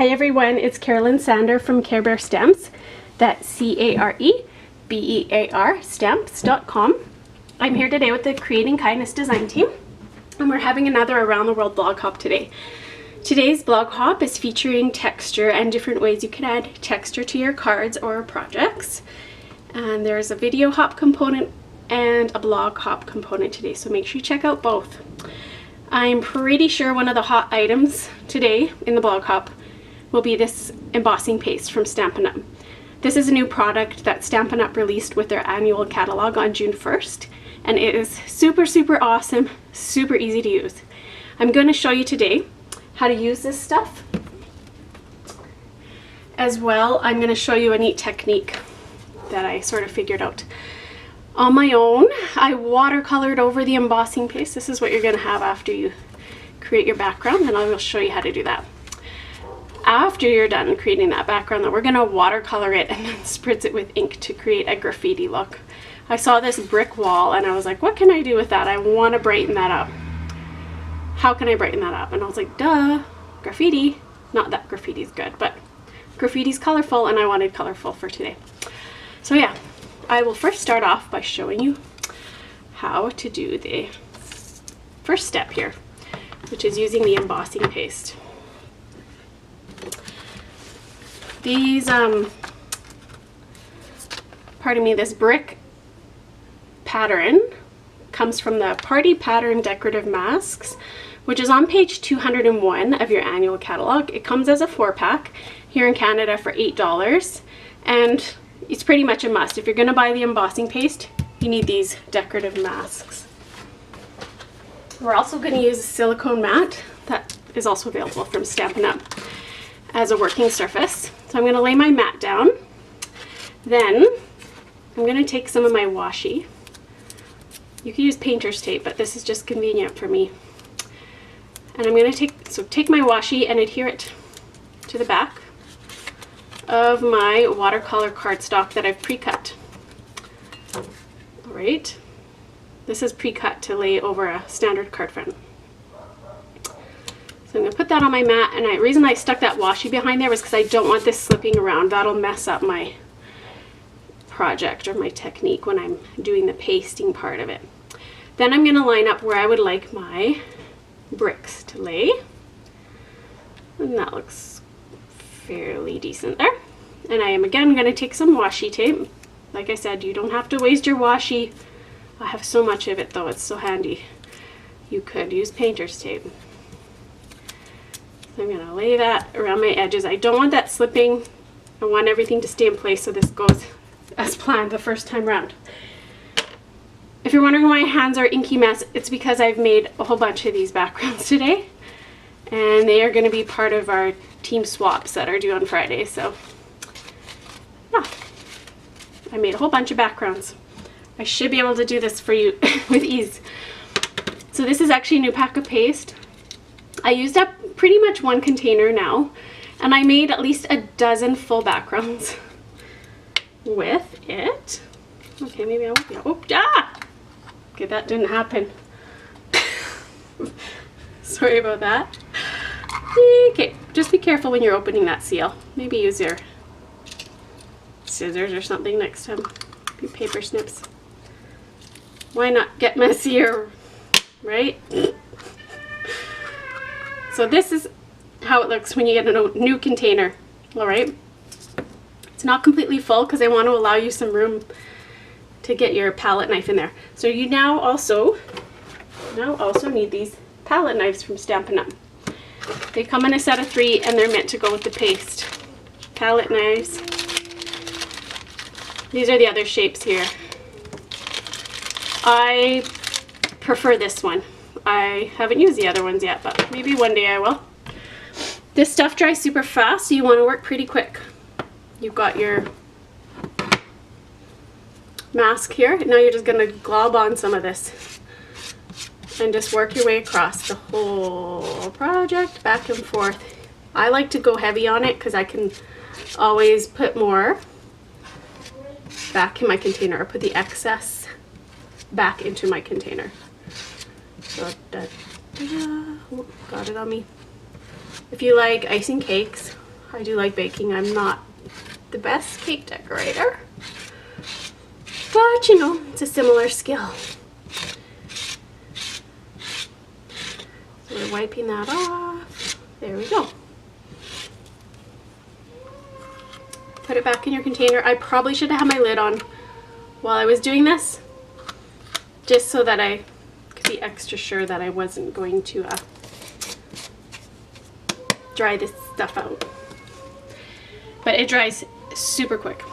Hi everyone, it's Carolyn Sander from Care Bear Stamps. That's CAREBEAR stamps.com. I'm here today with the Creating Kindness design team, and we're having another Around the World blog hop today. Today's blog hop is featuring texture and different ways you can add texture to your cards or projects. And there's a video hop component and a blog hop component today, so make sure you check out both. I'm pretty sure one of the hot items today in the blog hop will be this embossing paste from Stampin'. This is a new product that Stampin' released with their annual catalog on June 1st, and it is super awesome, super easy to use. I'm going to show you today how to use this stuff. As well, I'm going to show you a neat technique that I sort of figured out on my own. I watercolored over the embossing paste. This is what you're going to have after you create your background, and I will show you how to do that. After you're done creating that background, we're going to watercolor it and then spritz it with ink to create a graffiti look. I saw this brick wall and I was like, what can I do with that? I want to brighten that up. How can I brighten that up? And I was like, duh, graffiti. Not that graffiti's good, but graffiti's colorful, and I wanted colorful for today. So yeah, I will first start off by showing you how to do the first step here, which is using the embossing paste. These, this brick pattern comes from the Party Pattern Decorative Masks, which is on page 201 of your annual catalog. It comes as a 4-pack here in Canada for $8, and it's pretty much a must. If you're going to buy the embossing paste, you need these decorative masks. We're also going to use a silicone mat that is also available from Stampin' as a working surface. So I'm going to lay my mat down. Then I'm going to take some of my washi. You can use painter's tape, but this is just convenient for me. And I'm going to take my washi and adhere it to the back of my watercolor cardstock that I've pre-cut. All right, this is pre-cut to lay over a standard card front. So I'm going to put that on my mat, and the reason I stuck that washi behind there was because I don't want this slipping around. That'll mess up my project or my technique when I'm doing the pasting part of it. Then I'm going to line up where I would like my bricks to lay, and that looks fairly decent there. And I am again going to take some washi tape. Like I said, you don't have to waste your washi. I have so much of it though, it's so handy. You could use painter's tape. So I'm going to lay that around my edges. I don't want that slipping. I want everything to stay in place so this goes as planned the first time around. If you're wondering why my hands are inky mess, it's because I've made a whole bunch of these backgrounds today, and they are going to be part of our team swaps that are due on Friday. So yeah, I made a whole bunch of backgrounds. I should be able to do this for you with ease. So this is actually a new pack of paste. I used up pretty much one container now, and I made at least a dozen full backgrounds with it. Okay, maybe I won't be. Oh, ah! Okay, that didn't happen. Sorry about that. Okay, just be careful when you're opening that seal. Maybe use your scissors or something next time. Your paper snips. Why not get messier, right? So this is how it looks when you get a new container. All right, it's not completely full because I want to allow you some room to get your palette knife in there. So you now also need these palette knives from Stampin'. They come in a set of 3, and they're meant to go with the paste. Palette knives. These are the other shapes here. I prefer this one. I haven't used the other ones yet, but maybe one day I will. This stuff dries super fast, so you want to work pretty quick. You've got your mask here. Now you're just going to glob on some of this and just work your way across the whole project, back and forth. I like to go heavy on it because I can always put more back in my container, or put the excess back into my container. So, oh, got it on me. If you like icing cakes, I do like baking. I'm not the best cake decorator, but you know, it's a similar skill. So we're wiping that off. There we go. Put it back in your container. I probably should have had my lid on while I was doing this, just so that I could be extra sure that I wasn't going to dry this stuff out. But it dries super quick.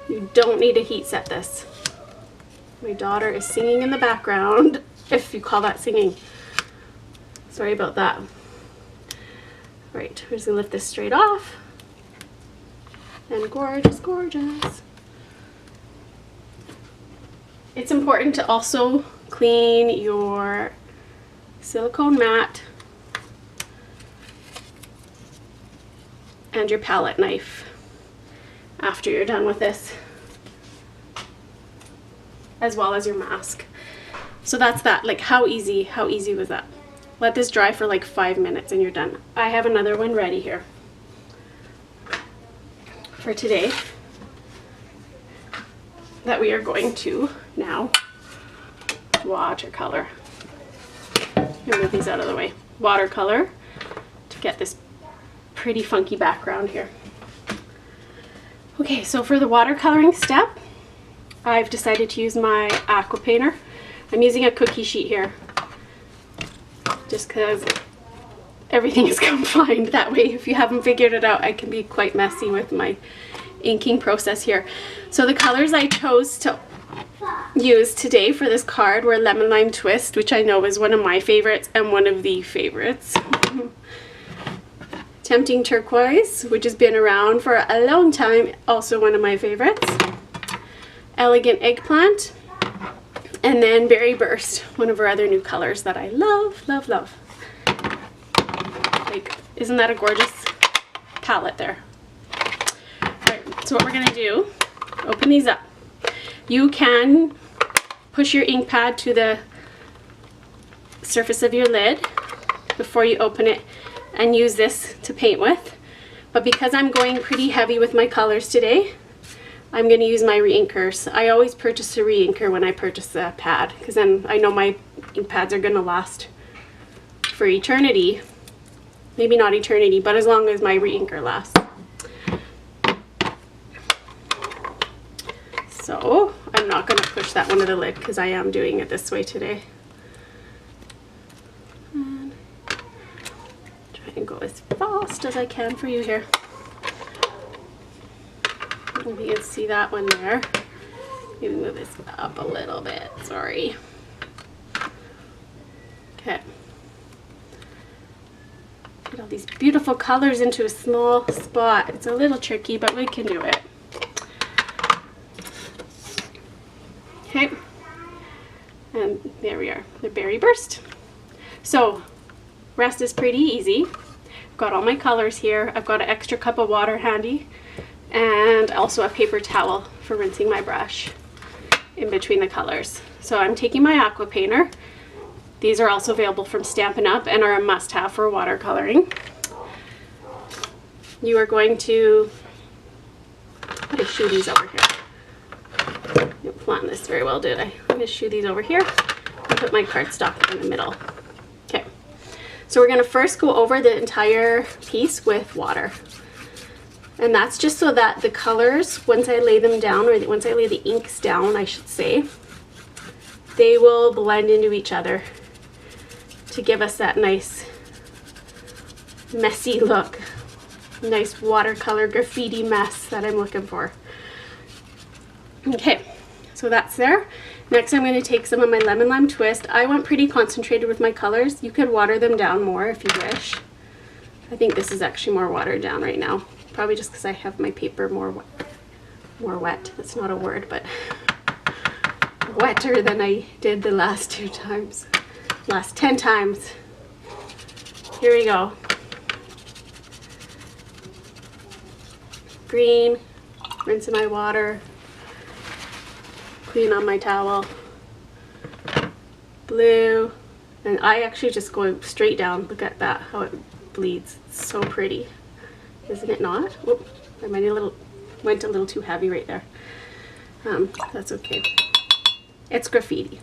You don't need to heat set this. My daughter is singing in the background, if you call that singing. Sorry about that. All right, we're just gonna lift this straight off. And gorgeous, gorgeous. It's important to also clean your silicone mat and your palette knife after you're done with this, as well as your mask. So that's that. Like, how easy was that? Let this dry for like 5 minutes and you're done. I have another one ready here for today that we are going to now watercolor. Move these out of the way. Watercolor to get this pretty funky background here. Okay, so for the watercoloring step, I've decided to use my aqua painter. I'm using a cookie sheet here just because everything is combined that way. If you haven't figured it out, I can be quite messy with my inking process here. So the colors I chose to use today for this card were Lemon Lime Twist, which I know is one of my favorites and one of the favorites. Tempting Turquoise, which has been around for a long time, also one of my favorites. Elegant Eggplant, and then Berry Burst, one of our other new colors that I love, love, love. Like, isn't that a gorgeous palette there? Alright, so what we're gonna do, open these up. You can push your ink pad to the surface of your lid before you open it and use this to paint with. But because I'm going pretty heavy with my colors today, I'm going to use my re-inkers. I always purchase a re-inker when I purchase a pad, because then I know my ink pads are going to last for eternity. Maybe not eternity, but as long as my re-inker lasts. So I'm not going to push that one to the lid because I am doing it this way today. And try and go as fast as I can for you here. If you can see that one there. Maybe move this up a little bit, sorry. Okay. Get all these beautiful colors into a small spot. It's a little tricky, but we can do it. Okay. And there we are, the Berry Burst. So, rest is pretty easy. I've got all my colors here. I've got an extra cup of water handy, and also a paper towel for rinsing my brush in between the colors. So I'm taking my aqua painter. These are also available from Stampin' Up and are a must-have for watercoloring. You are going to, I'm going to shoo these over here. Didn't plan this very well, did I? I'm going to shoo these over here and put my cardstock in the middle. Okay, so we're going to first go over the entire piece with water. And that's just so that the colors, once I lay them down, or once I lay the inks down, I should say, they will blend into each other to give us that nice messy look. Nice watercolor graffiti mess that I'm looking for. Okay, so that's there. Next I'm going to take some of my Lemon Lime Twist. I went pretty concentrated with my colors. You could water them down more if you wish. I think this is actually more watered down right now. Probably just because I have my paper more wet. That's not a word, but wetter than I did the last 2 times. Last 10 times. Here we go. Green, rinse in my water, clean on my towel. Blue, and I actually just go straight down. Look at that, how it bleeds. It's so pretty, isn't it not? Whoop, I might went a little too heavy right there. That's okay. It's graffiti.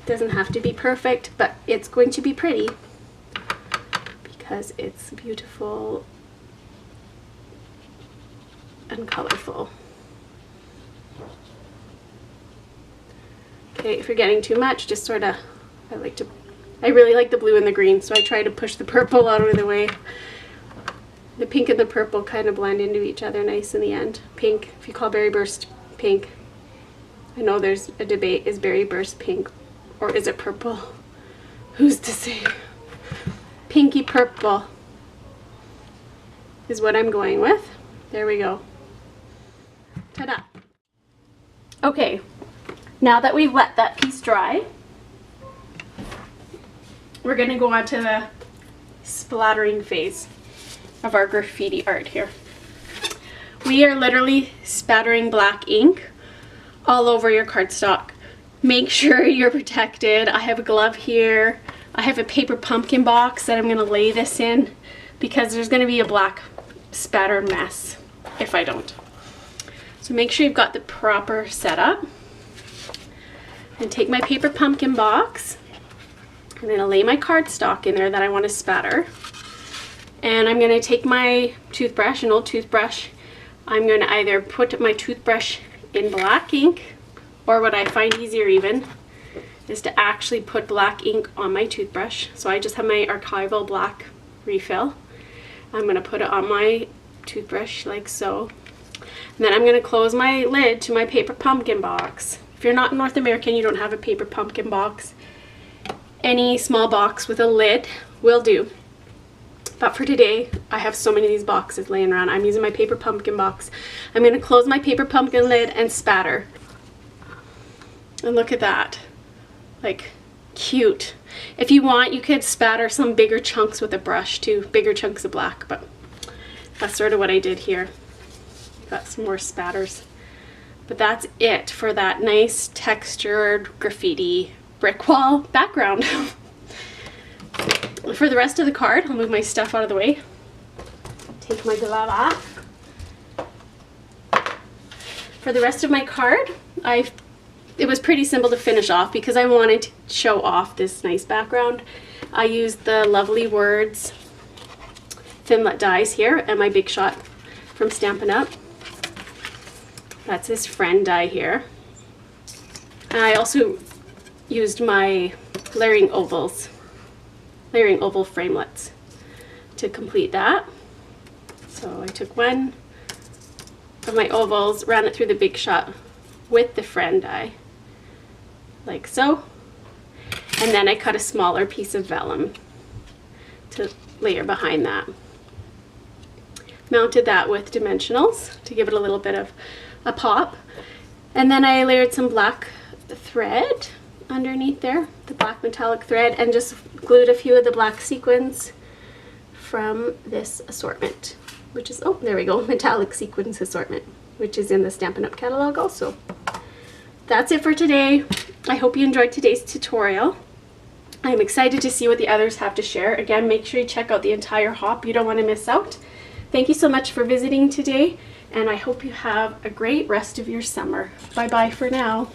Doesn't have to be perfect, but it's going to be pretty because it's beautiful and colorful. Okay, if you're getting too much, just sort of, I really like the blue and the green, so I try to push the purple out of the way. The pink and the purple kind of blend into each other nice in the end. Pink, if you call Berry Burst pink. I know there's a debate, is Berry Burst pink or is it purple? Who's to say? Pinky purple is what I'm going with. There we go. Ta-da! Okay, now that we've let that piece dry, we're going to go on to the splattering phase of our graffiti art here. We are literally spattering black ink all over your cardstock. Make sure you're protected. I have a glove here. I have a paper pumpkin box that I'm going to lay this in because there's going to be a black spatter mess if I don't. So make sure you've got the proper setup. And take my paper pumpkin box. I'm going to lay my cardstock in there that I want to spatter. And I'm going to take my toothbrush, an old toothbrush. I'm going to either put my toothbrush in black ink, or what I find easier even is to actually put black ink on my toothbrush. So I just have my archival black refill. I'm going to put it on my toothbrush like so. And then I'm going to close my lid to my paper pumpkin box. If you're not North American, you don't have a paper pumpkin box, any small box with a lid will do. But for today, I have so many of these boxes laying around. I'm using my paper pumpkin box. I'm going to close my paper pumpkin lid and spatter. And look at that. Like, cute. If you want, you could spatter some bigger chunks with a brush too. Bigger chunks of black, but that's sort of what I did here. Got some more spatters. But that's it for that nice textured graffiti brick wall background. For the rest of the card, I'll move my stuff out of the way. Take my glove off. For the rest of my card, it was pretty simple to finish off because I wanted to show off this nice background. I used the Lovely Words Thinlit dies here and my Big Shot from Stampin' Up. That's his friend die here. And I also used my layering oval framelets to complete that. So I took one of my ovals, ran it through the Big Shot with the friend die, like so. And then I cut a smaller piece of vellum to layer behind that. Mounted that with dimensionals to give it a little bit of a pop. And then I layered some black thread underneath there, the black metallic thread, and just glued a few of the black sequins from this assortment, which is, oh, there we go, metallic sequins assortment, which is in the Stampin' Up! Catalog also. That's it for today. I hope you enjoyed today's tutorial. I'm excited to see what the others have to share. Again, make sure you check out the entire hop. You don't want to miss out. Thank you so much for visiting today, and I hope you have a great rest of your summer. Bye-bye for now.